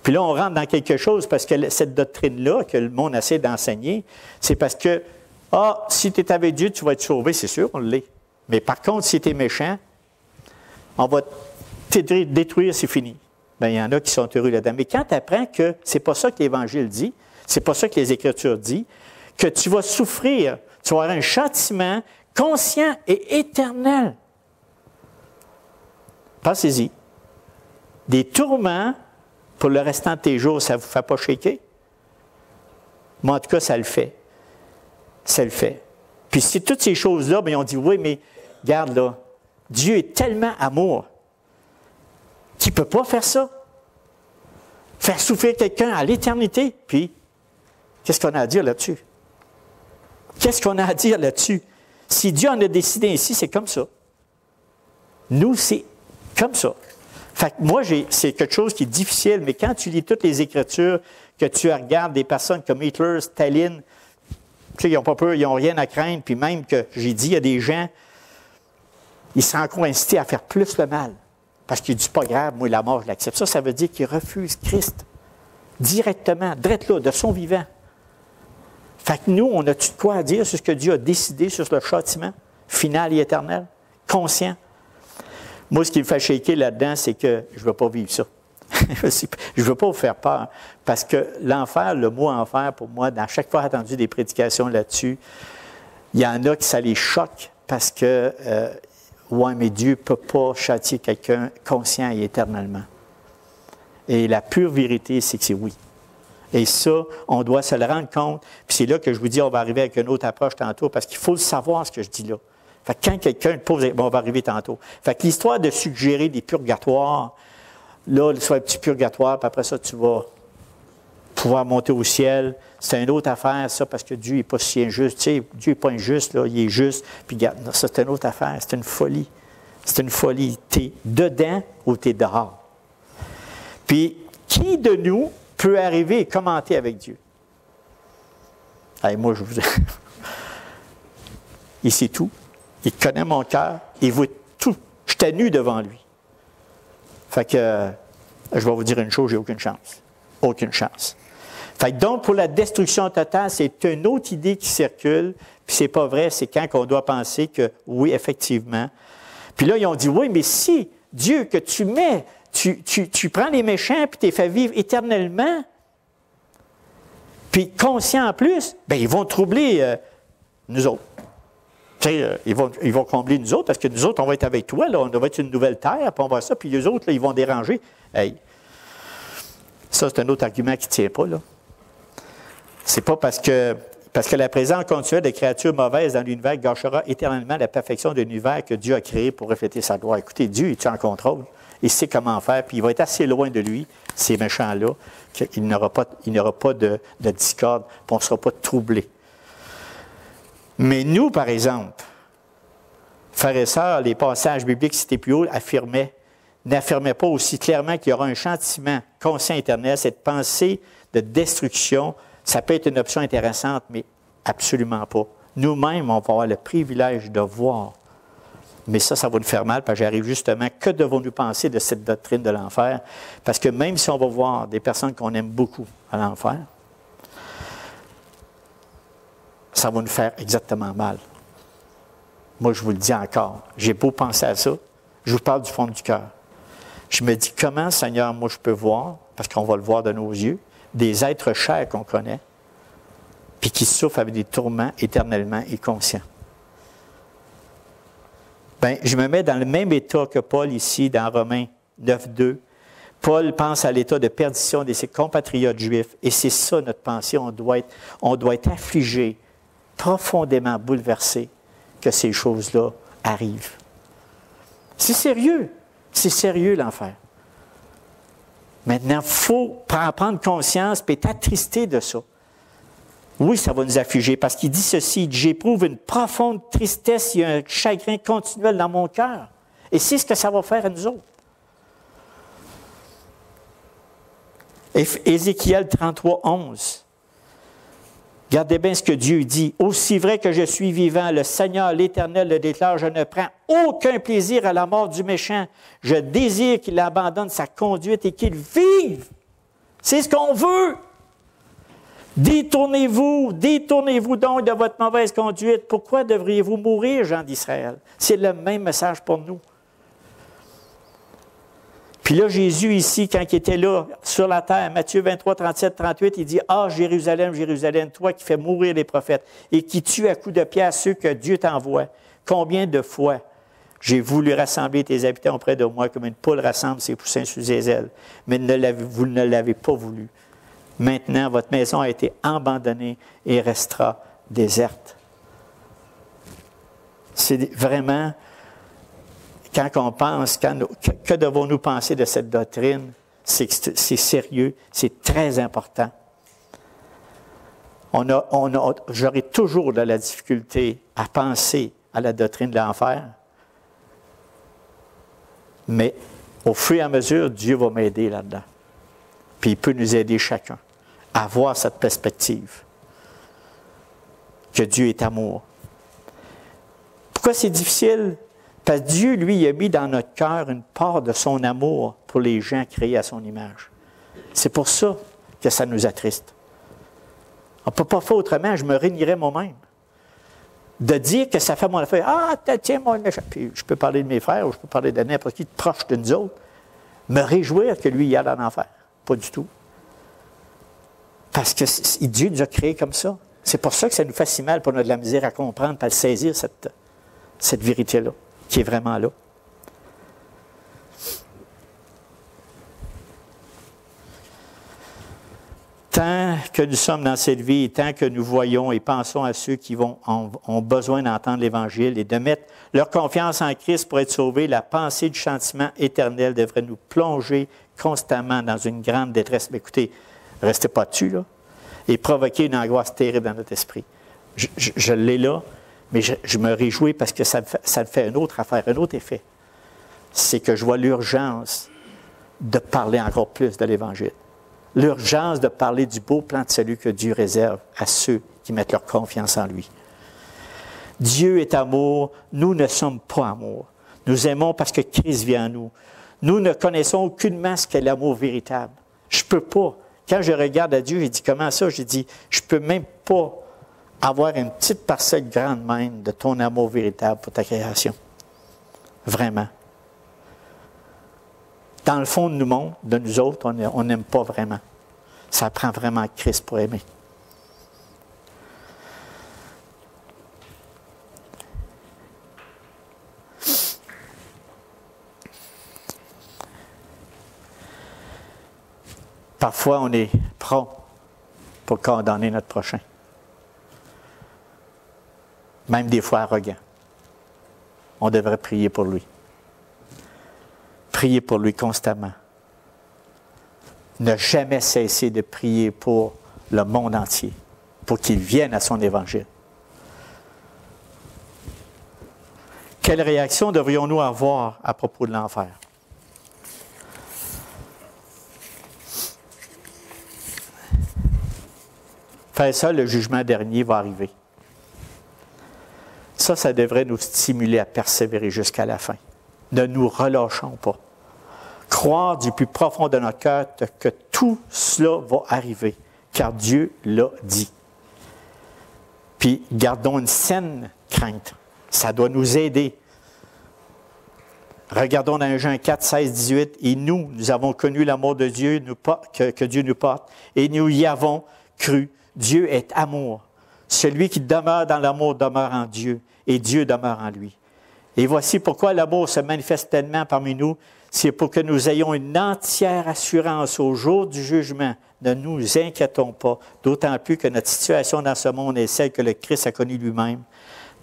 Puis là, on rentre dans quelque chose parce que cette doctrine-là que le monde essaie d'enseigner, c'est parce que, si tu es avec Dieu, tu vas être sauvé, c'est sûr, on l'est. Mais par contre, si tu es méchant, on va te détruire, c'est fini. Bien, il y en a qui sont heureux là-dedans. Mais quand tu apprends que c'est pas ça que l'Évangile dit, c'est pas ça que les Écritures disent, que tu vas souffrir, tu vas avoir un châtiment conscient et éternel. Pensez-y. Des tourments pour le restant de tes jours, ça ne vous fait pas shaker? Moi, en tout cas, ça le fait. Ça le fait. Puis si toutes ces choses-là, bien, on dit, oui, mais regarde là, Dieu est tellement amour qu'il ne peut pas faire ça. Faire souffrir quelqu'un à l'éternité. Puis, qu'est-ce qu'on a à dire là-dessus? Qu'est-ce qu'on a à dire là-dessus? Si Dieu en a décidé ainsi, c'est comme ça. Nous, c'est comme ça. Fait que moi, c'est quelque chose qui est difficile, mais quand tu lis toutes les Écritures, que tu regardes des personnes comme Hitler, Staline, tu sais, ils n'ont pas peur, ils n'ont rien à craindre, puis même que j'ai dit, il y a des gens, ils sont encore incités à faire plus le mal. Parce qu'ils disent, pas grave, moi, la mort, je l'accepte. Ça veut dire qu'ils refusent Christ directement, direct là, de son vivant. Fait que nous, on a-tu de quoi à dire sur ce que Dieu a décidé sur le châtiment final et éternel, conscient? Moi, ce qui me fait shaker là-dedans, c'est que je ne veux pas vivre ça. je ne veux pas vous faire peur, parce que l'enfer, le mot enfer, pour moi, dans chaque fois j'ai entendu des prédications là-dessus, il y en a qui ça les choque, parce que, ouais, mais Dieu ne peut pas châtier quelqu'un conscient et éternellement. Et la pure vérité, c'est que c'est oui. Et ça, on doit se le rendre compte. Puis c'est là que je vous dis, on va arriver avec une autre approche tantôt, parce qu'il faut le savoir, ce que je dis là. Fait que quand quelqu'un pose, bon, on va arriver tantôt. Fait que l'histoire de suggérer des purgatoires, là, soit un petit purgatoire, puis après ça, tu vas pouvoir monter au ciel. C'est une autre affaire, ça, parce que Dieu n'est pas si injuste. Tu sais, Dieu n'est pas injuste, là, il est juste. Puis regarde, ça, c'est une autre affaire. C'est une folie. C'est une folie. Tu es dedans ou tu es dehors. Puis, qui de nous peut arriver et commenter avec Dieu? Allez, moi, je vous il sait tout. Il connaît mon cœur. Il voit tout. J'étais nu devant lui. Fait que, je vais vous dire une chose, j'ai aucune chance. Aucune chance. Fait que donc, pour la destruction totale, c'est une autre idée qui circule, puis c'est pas vrai, c'est quand on doit penser que, oui, effectivement. Puis là, ils ont dit, oui, mais si, Dieu, que tu mets, tu prends les méchants, puis tu les fais vivre éternellement, puis conscients en plus, bien, ils vont troubler nous autres. Tu sais, ils vont combler nous autres, parce que nous autres, on va être avec toi, là, on va être une nouvelle terre, puis on va ça, puis les autres, là, ils vont déranger. Hey. Ça, c'est un autre argument qui ne tient pas, là. C'est pas parce que la présence continuelle des créatures mauvaises dans l'univers gâchera éternellement la perfection de l'univers que Dieu a créé pour refléter sa gloire. Écoutez, Dieu est en contrôle. Il sait comment faire, puis il va être assez loin de lui, ces méchants-là, qu'il n'aura pas de discorde, puis on ne sera pas troublé. Mais nous, par exemple, frères et sœurs, les passages bibliques cités plus haut n'affirmaient pas aussi clairement qu'il y aura un châtiment conscient éternel, cette pensée de destruction. Ça peut être une option intéressante, mais absolument pas. Nous-mêmes, on va avoir le privilège de voir. Mais ça va nous faire mal, parce que j'arrive justement, que devons-nous penser de cette doctrine de l'enfer? Parce que même si on va voir des personnes qu'on aime beaucoup à l'enfer, ça va nous faire exactement mal. Moi, je vous le dis encore, j'ai beau penser à ça, je vous parle du fond du cœur. Je me dis, comment, Seigneur, moi, je peux voir, parce qu'on va le voir de nos yeux, des êtres chers qu'on connaît, puis qui souffrent avec des tourments éternellement et conscients. Bien, je me mets dans le même état que Paul ici, dans Romains 9.2. Paul pense à l'état de perdition de ses compatriotes juifs, et c'est ça notre pensée. On doit être affligé, profondément bouleversé que ces choses-là arrivent. C'est sérieux l'enfer. Maintenant, il faut prendre conscience et être attristé de ça. Oui, ça va nous affliger, parce qu'il dit ceci, « J'éprouve une profonde tristesse et un chagrin continuel dans mon cœur. » Et c'est ce que ça va faire à nous autres. Ézéchiel 33.11. Regardez bien ce que Dieu dit. « Aussi vrai que je suis vivant, le Seigneur, l'Éternel, le déclare, je ne prends aucun plaisir à la mort du méchant. Je désire qu'il abandonne sa conduite et qu'il vive. » C'est ce qu'on veut. Détournez-vous donc de votre mauvaise conduite. Pourquoi devriez-vous mourir, gens d'Israël? C'est le même message pour nous. Puis là, Jésus, ici, quand il était là, sur la terre, Matthieu 23, 37, 38, il dit, « Ah, Jérusalem, Jérusalem, toi qui fais mourir les prophètes et qui tues à coups de pied ceux que Dieu t'envoie, combien de fois j'ai voulu rassembler tes habitants auprès de moi comme une poule rassemble ses poussins sous ses ailes, mais vous ne l'avez pas voulu. Maintenant, votre maison a été abandonnée et restera déserte. » C'est vraiment, quand on pense, que devons-nous penser de cette doctrine? C'est sérieux, c'est très important. J'aurai toujours de la difficulté à penser à la doctrine de l'enfer, mais au fur et à mesure, Dieu va m'aider là-dedans. Puis il peut nous aider chacun à avoir cette perspective que Dieu est amour. Pourquoi c'est difficile? Parce que Dieu, lui, il a mis dans notre cœur une part de son amour pour les gens créés à son image. C'est pour ça que ça nous attriste. On ne peut pas faire autrement, je me régnerais moi-même. De dire que ça fait mon affaire, « Ah, tiens, moi, puis je peux parler de mes frères ou je peux parler de n'importe qui de proche de nous autres. » Me réjouir que lui, il aille en enfer. Pas du tout. Parce que Dieu nous a créés comme ça. C'est pour ça que ça nous fait si mal, pour notre de la misère à comprendre, à saisir cette vérité-là, qui est vraiment là. Tant que nous sommes dans cette vie, et tant que nous voyons et pensons à ceux qui ont besoin d'entendre l'Évangile et de mettre leur confiance en Christ pour être sauvés, la pensée du châtiment éternel devrait nous plonger constamment dans une grande détresse. Mais écoutez, restez pas dessus, là, et provoquer une angoisse terrible dans notre esprit. Je l'ai là, mais je me réjouis parce que ça me fait une autre affaire, un autre effet. C'est que je vois l'urgence de parler encore plus de l'Évangile. L'urgence de parler du beau plan de salut que Dieu réserve à ceux qui mettent leur confiance en lui. Dieu est amour, nous ne sommes pas amour. Nous aimons parce que Christ vit en nous. Nous ne connaissons aucunement ce qu'est l'amour véritable. Je ne peux pas. Quand je regarde à Dieu, j'ai dit, comment ça? J'ai dit, je ne peux même pas avoir une petite parcelle grande même de ton amour véritable pour ta création. Vraiment. Dans le fond de nous autres, on n'aime pas vraiment. Ça prend vraiment Christ pour aimer. Parfois, on est prompt pour condamner notre prochain. Même des fois arrogant. On devrait prier pour lui. Priez pour lui constamment. Ne jamais cesser de prier pour le monde entier, pour qu'il vienne à son évangile. Quelle réaction devrions-nous avoir à propos de l'enfer? Faire ça, le jugement dernier va arriver. Ça devrait nous stimuler à persévérer jusqu'à la fin. Ne nous relâchons pas. Croire du plus profond de notre cœur que tout cela va arriver, car Dieu l'a dit. Puis, gardons une saine crainte. Ça doit nous aider. Regardons dans Jean 4, 16, 18. « Et nous avons connu l'amour de Dieu que Dieu nous porte, et nous y avons cru. Dieu est amour. Celui qui demeure dans l'amour demeure en Dieu, et Dieu demeure en lui. Et voici pourquoi l'amour se manifeste pleinement parmi nous, c'est pour que nous ayons une entière assurance au jour du jugement. Ne nous inquiétons pas, d'autant plus que notre situation dans ce monde est celle que le Christ a connue lui-même.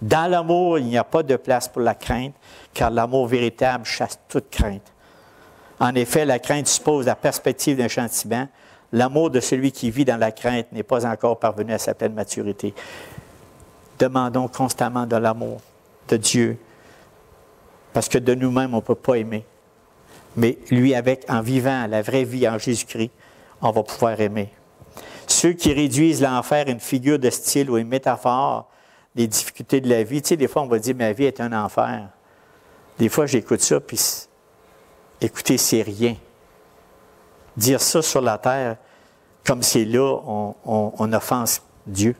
Dans l'amour, il n'y a pas de place pour la crainte, car l'amour véritable chasse toute crainte. En effet, la crainte suppose la perspective d'un châtiment. L'amour de celui qui vit dans la crainte n'est pas encore parvenu à sa pleine maturité. Demandons constamment de l'amour de Dieu, parce que de nous-mêmes, on ne peut pas aimer. Mais lui, en vivant la vraie vie en Jésus-Christ, on va pouvoir aimer. Ceux qui réduisent l'enfer à une figure de style ou une métaphore des difficultés de la vie, tu sais, des fois, on va dire « ma vie est un enfer ». Des fois, j'écoute ça, puis écoutez, c'est rien. Dire ça sur la terre, comme c'est là, on offense Dieu,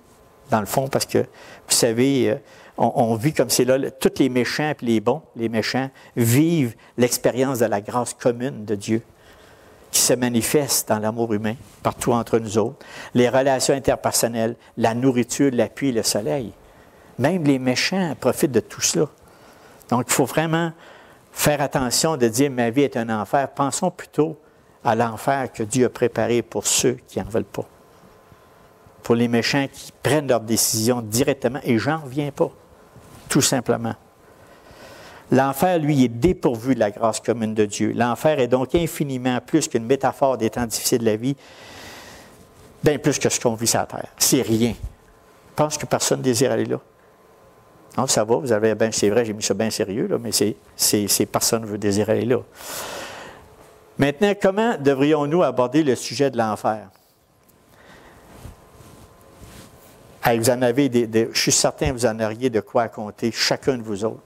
dans le fond, parce que, vous savez, on vit comme c'est là, tous les méchants et les bons, les méchants, vivent l'expérience de la grâce commune de Dieu, qui se manifeste dans l'amour humain, partout entre nous autres. Les relations interpersonnelles, la nourriture, l'appui, le soleil. Même les méchants profitent de tout cela. Donc, il faut vraiment faire attention de dire « ma vie est un enfer ». Pensons plutôt à l'enfer que Dieu a préparé pour ceux qui n'en veulent pas. Pour les méchants qui prennent leurs décisions directement, et j'en reviens pas, tout simplement. L'enfer, lui, est dépourvu de la grâce commune de Dieu. L'enfer est donc infiniment plus qu'une métaphore des temps difficiles de la vie, bien plus que ce qu'on vit sur la terre. C'est rien. Je pense que personne ne désire aller là. Non, ça va, vous avez bien, c'est vrai, j'ai mis ça bien sérieux, là, mais c'est personne ne veut désirer aller là. Maintenant, comment devrions-nous aborder le sujet de l'enfer? Vous en avez je suis certain que vous en auriez de quoi raconter, chacun de vous autres,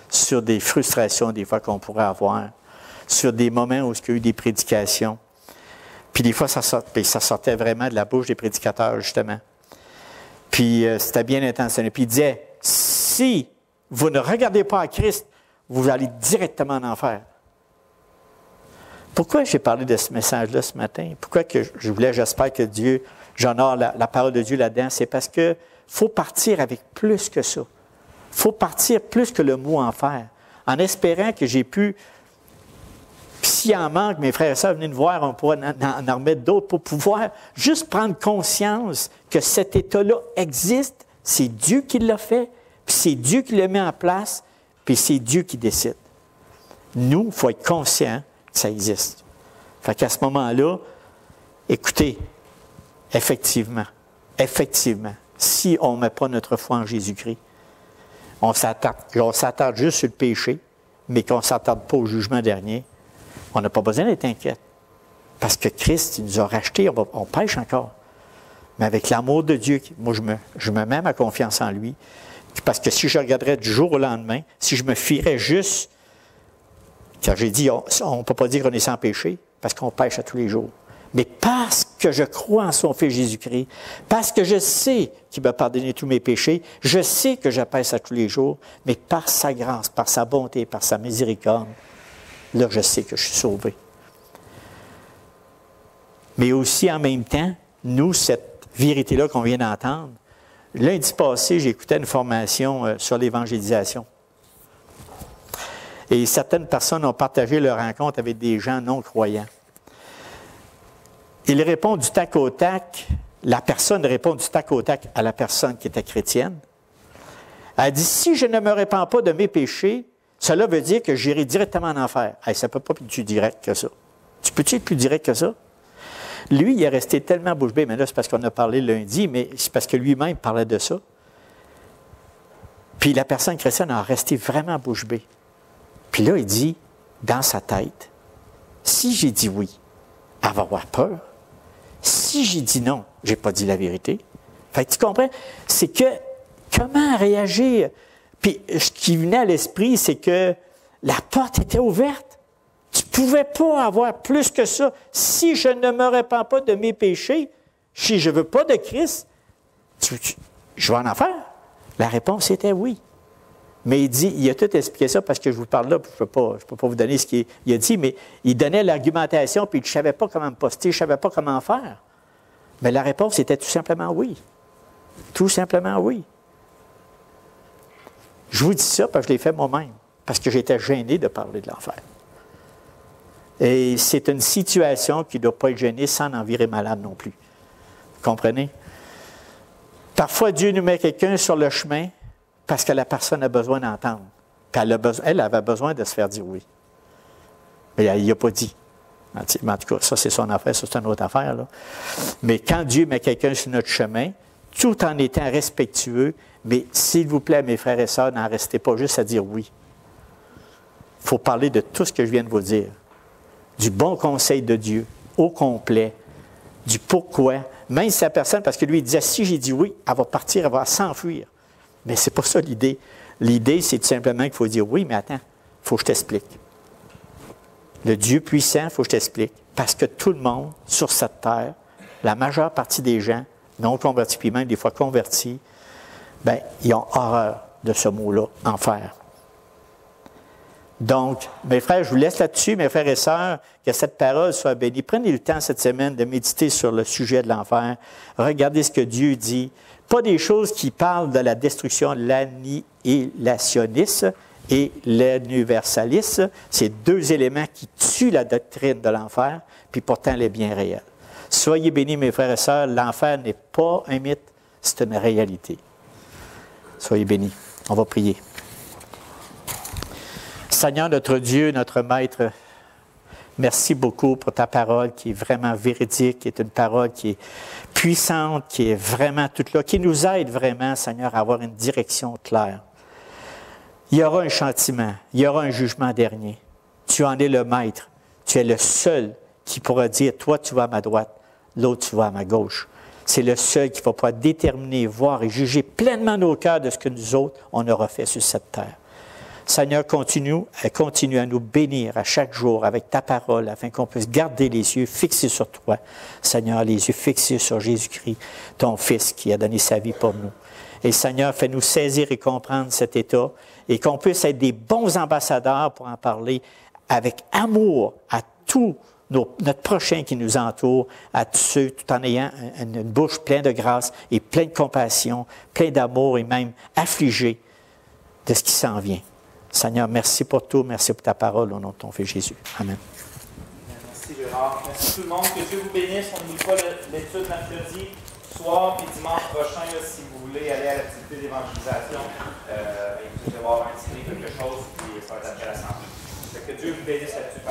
sur des frustrations des fois qu'on pourrait avoir, sur des moments où il y a eu des prédications. Puis des fois, ça sortait vraiment de la bouche des prédicateurs, justement. Puis c'était bien intentionné. Puis il disait, si vous ne regardez pas à Christ, vous allez directement en enfer. Pourquoi j'ai parlé de ce message-là ce matin? Pourquoi que j'espère que Dieu, j'honore la parole de Dieu là-dedans? C'est parce que faut partir avec plus que ça. Faut partir plus que le mot enfer. En espérant que j'ai pu, s'il en manque, mes frères et sœurs, venez nous voir, on pourra en remettre d'autres pour pouvoir juste prendre conscience que cet état-là existe, c'est Dieu qui l'a fait, puis c'est Dieu qui le met en place, puis c'est Dieu qui décide. Nous, il faut être conscient que ça existe. Fait qu'à ce moment-là, écoutez, effectivement, si on ne met pas notre foi en Jésus-Christ, on s'attarde juste sur le péché, mais qu'on ne s'attarde pas au jugement dernier, on n'a pas besoin d'être inquiet. Parce que Christ, il nous a rachetés, on pêche encore. Mais avec l'amour de Dieu, moi, je me mets ma confiance en lui. Parce que si je regarderais du jour au lendemain, si je me fierais juste, car j'ai dit, on ne peut pas dire qu'on est sans péché, parce qu'on pêche à tous les jours. Mais parce que je crois en son Fils Jésus-Christ, parce que je sais qu'il m'a pardonné tous mes péchés, je sais que je pêche à tous les jours, mais par sa grâce, par sa bonté, par sa miséricorde, là, je sais que je suis sauvé. Mais aussi, en même temps, nous, cette vérité-là qu'on vient d'entendre, lundi passé, j'écoutais une formation sur l'évangélisation. Et certaines personnes ont partagé leur rencontre avec des gens non-croyants. Ils répondent du tac au tac, la personne répond du tac au tac à la personne qui était chrétienne. Elle dit, si je ne me répands pas de mes péchés, cela veut dire que j'irai directement en enfer. Hey, ça ne peut pas être plus direct que ça. Tu peux-tu être plus direct que ça? Lui, il est resté tellement bouche bée, mais là, c'est parce qu'on a parlé lundi, mais c'est parce que lui-même parlait de ça. Puis la personne chrétienne a resté vraiment bouche bée. Puis là, il dit, dans sa tête, si j'ai dit oui, elle va avoir peur. Si j'ai dit non, j'ai pas dit la vérité. Fait que tu comprends? C'est que, comment réagir? Puis, ce qui venait à l'esprit, c'est que la porte était ouverte. Tu ne pouvais pas avoir plus que ça. Si je ne me répands pas de mes péchés, si je ne veux pas de Christ, je vais en enfer. La réponse était oui. Mais il a tout expliqué ça parce que je vous parle là, je ne peux pas vous donner ce qu'il a dit, mais il donnait l'argumentation, puis je ne savais pas comment me poster, je ne savais pas comment faire. Mais la réponse était tout simplement oui. Tout simplement oui. Je vous dis ça parce que je l'ai fait moi-même, parce que j'étais gêné de parler de l'enfer. Et c'est une situation qui ne doit pas être gênée sans en virer malade non plus. Vous comprenez? Parfois, Dieu nous met quelqu'un sur le chemin parce que la personne a besoin d'entendre. Puis elle avait besoin de se faire dire oui. Mais il n'a pas dit. Mais en tout cas, ça, c'est son affaire, ça, c'est une autre affaire, là. Mais quand Dieu met quelqu'un sur notre chemin, tout en étant respectueux, mais s'il vous plaît, mes frères et sœurs, n'en restez pas juste à dire oui. Il faut parler de tout ce que je viens de vous dire. Du bon conseil de Dieu, au complet, du pourquoi. Même si la personne, parce que lui, il disait, si j'ai dit oui, elle va partir, elle va s'enfuir. Mais c'est pas ça l'idée. L'idée, c'est tout simplement qu'il faut dire oui, mais attends, il faut que je t'explique. Le Dieu puissant, il faut que je t'explique. Parce que tout le monde, sur cette terre, la majeure partie des gens, non convertis, puis même des fois convertis, bien, ils ont horreur de ce mot-là, enfer. Donc, mes frères, je vous laisse là-dessus, mes frères et sœurs, que cette parole soit bénie. Prenez le temps cette semaine de méditer sur le sujet de l'enfer. Regardez ce que Dieu dit. Pas des choses qui parlent de la destruction, l'annihilationnisme et l'universalisme. C'est deux éléments qui tuent la doctrine de l'enfer, puis pourtant elle est bien réelle. Soyez bénis, mes frères et sœurs. L'enfer n'est pas un mythe, c'est une réalité. Soyez bénis. On va prier. Seigneur, notre Dieu, notre Maître, merci beaucoup pour ta parole qui est vraiment véridique, qui est une parole qui est puissante, qui est vraiment toute là, qui nous aide vraiment, Seigneur, à avoir une direction claire. Il y aura un châtiment, il y aura un jugement dernier. Tu en es le Maître, tu es le seul qui pourra dire, toi tu vas à ma droite, l'autre tu vas à ma gauche. C'est le seul qui va pouvoir déterminer, voir et juger pleinement nos cœurs de ce que nous autres, on aura fait sur cette terre. Seigneur, continue à nous bénir à chaque jour avec ta parole, afin qu'on puisse garder les yeux fixés sur toi. Seigneur, les yeux fixés sur Jésus-Christ, ton Fils qui a donné sa vie pour nous. Et Seigneur, fais-nous saisir et comprendre cet état et qu'on puisse être des bons ambassadeurs pour en parler avec amour à notre prochain qui nous entoure, à tous ceux, tout en ayant une bouche pleine de grâce et pleine de compassion, pleine d'amour et même affligé de ce qui s'en vient. Seigneur, merci pour tout, merci pour ta parole au nom de ton Fils Jésus. Amen. Merci Gérard. Merci tout le monde. Que Dieu vous bénisse. On n'oublie pas l'étude mercredi soir et dimanche prochain, là, si vous voulez aller à l'activité d'évangélisation. Vous allez voir un petit quelque chose, puis ça va être intéressant. Que Dieu vous bénisse là-dessus.